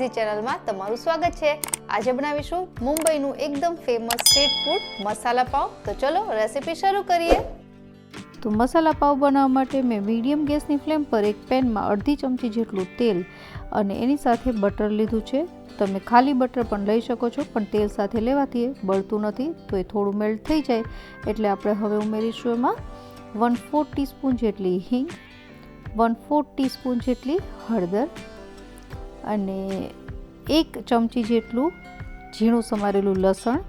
Easy ચેનલમાં તમારું સ્વાગત છે। આજે બનાવીશું મુંબઈનું એકદમ ફેમસ સ્ટ્રીટ ફૂડ મસાલા પાવ। તો ચલો રેસીપી શરૂ કરીએ। તો મસાલા પાવ બનાવવા માટે મેં મીડિયમ ગેસની ફ્લેમ પર એક પેનમાં અડધી ચમચી જેટલું તેલ અને એની સાથે બટર લીધું છે। તમે ખાલી બટર પણ લઈ શકો છો, પણ તેલ સાથે લેવાથી બળતું નથી, તો એ થોડું મેલ્ટ થઈ જાય એટલે આપણે હવે ઉમેરીશું એમાં 1/4 ટીસ્પૂન જેટલી હિંગ, 1/4 ટીસ્પૂન જેટલી હળદર અને 1 ચમચી જેટલું ઝીણું સમારેલું લસણ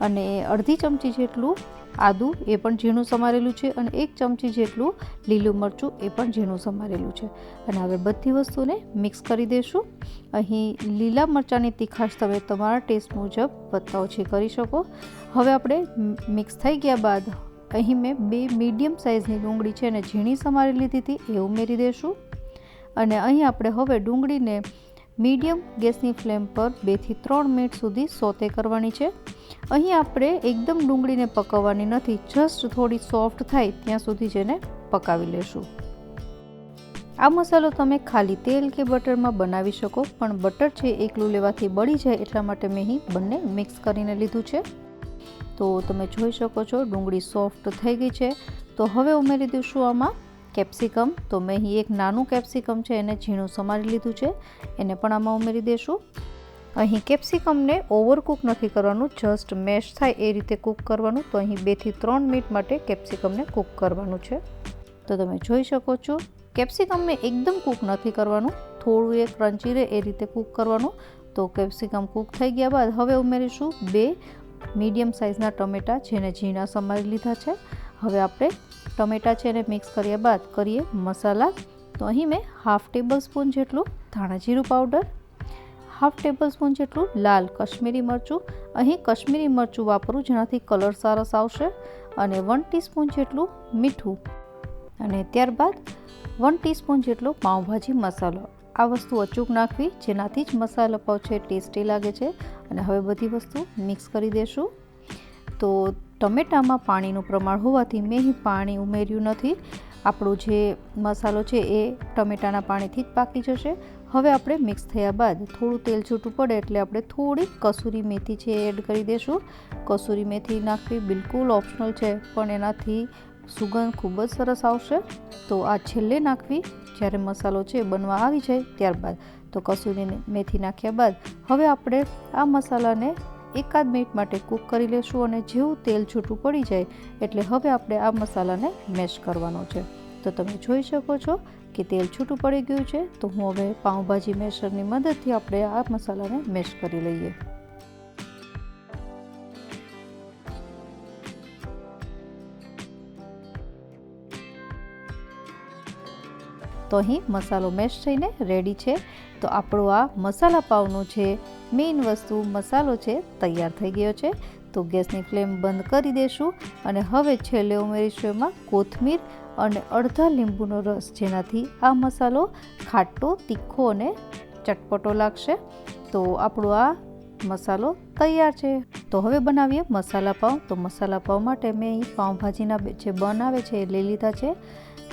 અને અડધી ચમચી જેટલું આદું, એ પણ ઝીણું સમારેલું છે, અને 1 ચમચી જેટલું લીલું મરચું, એ પણ ઝીણું સમારેલું છે। અને હવે બધી વસ્તુને મિક્સ કરી દઈશું। અહીં લીલા મરચાંની તીખાશ તમે તમારા ટેસ્ટ મુજબ વધતા ઓછી કરી શકો। હવે આપણે મિક્સ થઈ ગયા બાદ અહીં મેં 2 મીડિયમ સાઇઝની ડુંગળી છે અને ઝીણી સમારી લીધી હતી, એ ઉમેરી દઈશું। અને અહીં આપણે હવે ડુંગળીને મીડિયમ ગેસની ફ્લેમ પર 2 થી 3 મિનિટ સુધી સોતે કરવાની છે। અહીં આપણે એકદમ ડુંગળીને પકવવાની નથી, જસ્ટ થોડી સોફ્ટ થાય ત્યાં સુધી જ એને પકાવી લેશું। આ મસાલો તમે ખાલી તેલ કે બટરમાં બનાવી શકો, પણ બટર છે એકલું લેવાથી બળી જાય, એટલા માટે મેં અહીં બંને મિક્સ કરીને લીધું છે। તો તમે જોઈ શકો છો ડુંગળી સોફ્ટ થઈ ગઈ છે। તો હવે ઉમેરી દઈશું આમાં કેપ્સિકમ। તો મેં અહીં એક નાનું કેપ્સિકમ છે એને ઝીણું સમારી લીધું છે, એને પણ આમાં ઉમેરી દઈશું। અહીં કેપ્સિકમને ઓવરકુક નથી કરવાનું, જસ્ટ મેશ થાય એ રીતે કૂક કરવાનું। તો અહીં 2 થી 3 મિનિટ માટે કેપ્સિકમને કૂક કરવાનું છે। તો તમે જોઈ શકો છો કેપ્સિકમને એકદમ કૂક નથી કરવાનું, થોડું એ ક્રન્ચી રહે એ રીતે કૂક કરવાનું। તો કેપ્સિકમ કૂક થઈ ગયા બાદ હવે ઉમેરીશું 2 મીડિયમ સાઇઝના ટમેટાં, જેને ઝીણા સમારી લીધા છે। હવે આપણે ટમેટાં છે એને મિક્સ કર્યા બાદ કરીએ મસાલા। તો અહીં મેં હાફ ટેબલ સ્પૂન જેટલું ધાણા જીરું પાવડર, હાફ ટેબલ સ્પૂન જેટલું લાલ કશ્મીરી મરચું, અહીં કશ્મીરી મરચું વાપરું જેનાથી કલર સરસ આવશે, અને 1 ટીસ્પૂન જેટલું મીઠું, અને ત્યારબાદ 1 ટીસ્પૂન જેટલો પાઉંભાજી મસાલો। આ વસ્તુ અચૂક નાખવી, જેનાથી જ મસાલા પાવ છે ટેસ્ટી લાગે છે। અને હવે બધી વસ્તુ મિક્સ કરી દેશું। તો ટમેટામાં પાણીનું પ્રમાણ હોવાથી મેં અહીં પાણી ઉમેર્યું નથી, આપણો જે મસાલો છે એ ટમેટાના પાણીથી જ પાકી જશે। હવે આપણે મિક્સ થયા બાદ થોડું તેલ છૂટું પડે એટલે આપણે થોડી કસૂરી મેથી છે એડ કરી દઈશું। કસૂરી મેથી નાખવી બિલકુલ ઓપ્શનલ છે, પણ એનાથી સુગંધ ખૂબ જ સરસ આવશે। તો આ છેલ્લે નાખવી જ્યારે મસાલો છે બનવા આવી જાય ત્યારબાદ। તો કસૂરી મેથી નાખ્યા બાદ હવે આપણે આ મસાલાને 1 મિનિટ માટે કૂક કરી લેશું, અને જેવું તેલ છૂટું પડી જાય એટલે હવે આપણે આ મસાલાને મેશ કરવાનો છે। તો તમે જોઈ શકો છો કે તેલ છૂટું પડી ગયું છે। તો હું હવે પાઉંભાજી મેશરની મદદથી આપણે આ મસાલાને મેશ કરી લઈએ। તો અહીં મસાલો મેશ થઈને રેડી છે। તો આપણો આ મસાલા પાવનો છે મેઇન વસ્તુ મસાલો છે તૈયાર થઈ ગયો છે। તો ગેસની ફ્લેમ બંધ કરી દઈશું, અને હવે છેલ્લે ઉમેરીશું એમાં કોથમીર અને અડધા લીંબુનો રસ, જેનાથી આ મસાલો ખાટો, તીખો અને ચટપટો લાગશે। તો આપણો આ મસાલો તૈયાર છે। તો હવે બનાવીએ મસાલા પાવ। તો મસાલા પાવ માટે મેં અહીં પાઉંભાજીના જે બન આવે છે એ લઈ લીધા છે,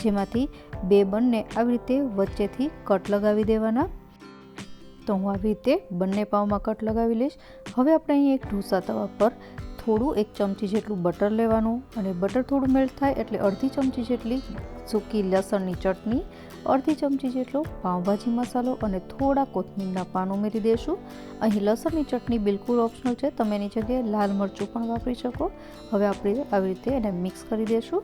જેમાંથી 2 બનને આવી રીતે વચ્ચેથી કટ લગાવી દેવાના। તો હું આવી રીતે બંને પાવમાં કટ લગાવી લઈશ। હવે આપણે અહીં એક ઢોસા તવા પર થોડું 1 ચમચી જેટલું બટર લેવાનું, અને બટર થોડું મેલ્ટ થાય એટલે અડધી ચમચી જેટલી સૂકી લસણની ચટણી, અડધી ચમચી જેટલો પાઉંભાજી મસાલો અને થોડા કોથમીરના પાન ઉમેરી દઈશું। અહીં લસણની ચટણી બિલકુલ ઓપ્શનલ છે, તમે એની જગ્યાએ લાલ મરચું પણ વાપરી શકો। હવે આપણે આવી રીતે એને મિક્સ કરી દઈશું,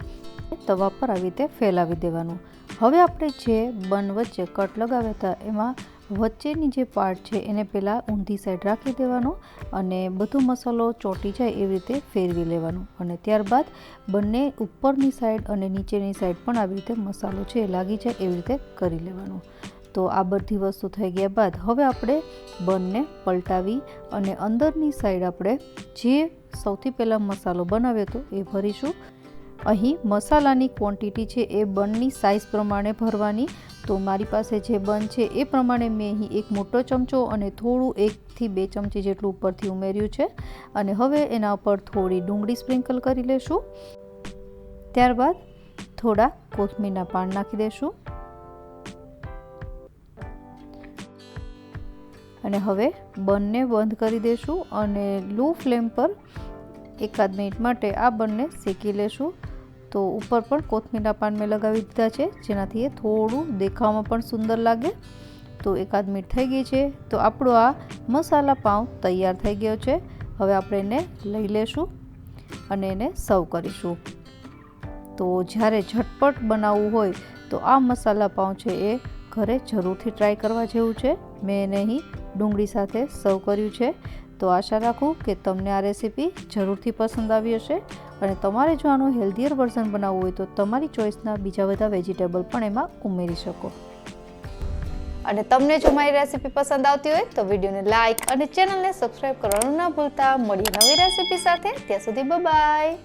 તવા પર આવી રીતે ફેલાવી દેવાનું। હવે આપણે જે બન વચ્ચે કટ લગાવ્યા હતા એમાં વચ્ચેની જે પાર્ટ છે એને પહેલાં ઊંધી સાઈડ રાખી દેવાનો, અને બધો મસાલો ચોંટી જાય એવી રીતે ફેરવી લેવાનું, અને ત્યારબાદ બંને ઉપરની સાઈડ અને નીચેની સાઈડ પણ આવી રીતે મસાલો છે એ લાગી જાય એવી રીતે કરી લેવાનું। તો આ બધી વસ્તુ થઈ ગયા બાદ હવે આપણે બનને પલટાવી અને અંદરની સાઈડ આપણે જે સૌથી પહેલાં મસાલો બનાવ્યો હતો એ ભરીશું। અહીં મસાલાની ક્વોન્ટિટી છે એ બનની સાઇઝ પ્રમાણે ભરવાની। તો મારી પાસે જે બન છે એ પ્રમાણે મેં અહીં 1 મોટો ચમચો અને થોડું 1 થી 2 ચમચી જેટલું ઉપરથી ઉમેર્યું છે, અને હવે એના ઉપર થોડી ડુંગળી સ્પ્રિંકલ કરી લેશું। ત્યારબાદ થોડા કોથમીરના પાન નાખી દઈશું, અને હવે બંને બંધ કરી દઈશું અને લો ફ્લેમ પર એકાદ મિનિટ માટે આ બંને શેકી લેશું. તો ઉપર પણ કોથમીરના પાન મેં લગાવી દીધા છે, જેનાથી એ થોડું દેખાવામાં પણ સુંદર લાગે. તો એકાદ મિનિટ થઈ ગઈ છે. તો આપણો આ મસાલા પાઉં તૈયાર થઈ ગયો છે. હવે આપણે એને લઈ લેશું અને એને સર્વ કરીશું. તો જ્યારે ઝટપટ બનાવવું હોય તો આ મસાલા પાઉં છે એ ઘરે જરૂરથી ટ્રાય કરવા જેવું છે. મેં એને અહીં ડુંગળી સાથે સર્વ કર્યું છે. તો આશા રાખું કે તમને આ રેસીપી જરૂરથી પસંદ આવી હશે અને તમારે જો આનું હેલ્ધીયર વર્ઝન બનાવવું હોય તો તમારી ચોઈસના બીજા બધા વેજીટેબલ પણ એમાં ઉમેરી શકો. અને તમને જો મારી રેસીપી પસંદ આવતી હોય તો વિડીયોને લાઇક અને ચેનલને સબસ્ક્રાઇબ કરવાનું ના ભૂલતા. મળીએ નવી રેસીપી સાથે. ત્યાં સુધી બાય બાય.